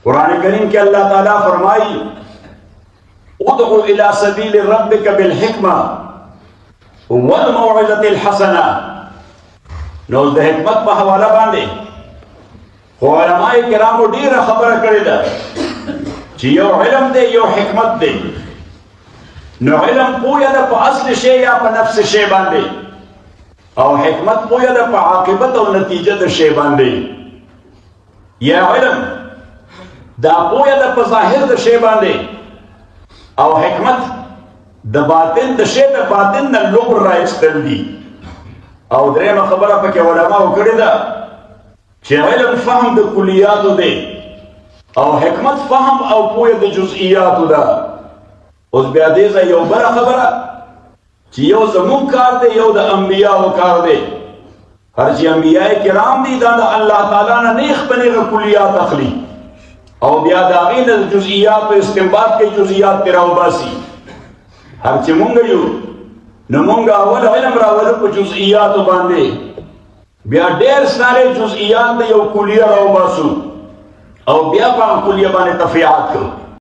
कुरान करीम के अल्लाह ताला फरमाई उदउ इला सबील रब्बिक बिल हिकमा वल मौइज़तिल हसना। नो द हिकमत पे हवाला बांधे उलमाए किराम ढेर खबर कड़ी दा कि यो इल्म दे यो हिकमत दे। नो इल्म पोया दा पे असल शे या पे नफ्स शे बांधे और हिकमत पोया दा पे आकिबत और नतीजा दा शे बांधे। या इल्म दा पोया दा पे ज़ाहिर दा शे बांधे और हिकमत द बातिन द शे द बातिन न लुब राइस्टल दी। और द्रेमा खबरा पे के उलमा कड़ी दा कि इल्म फहम द कुलियात दे और हिकमत फहम और पोया द जुज़इयात दा। उस ब्यादेजा यो बड़ा खबरा कि यो ज़मुन कार दे यो द अंबिया कार दे। हर जी अंबिया किराम दी दा अल्लाह ताला ने नेख बने कुलियात अखली और ब्यादागी न जुज़इयात इस्तिंबात के जुज़इयात तेरा बासी। हर ची मुंगयू नमुंगा अवल इल्म रावल को जुज़इयात बांधे ब्या ढेर सारे जुज़इयात यो कुलिया राव बासू और ब्या पा कुलिया बाने तफियात को।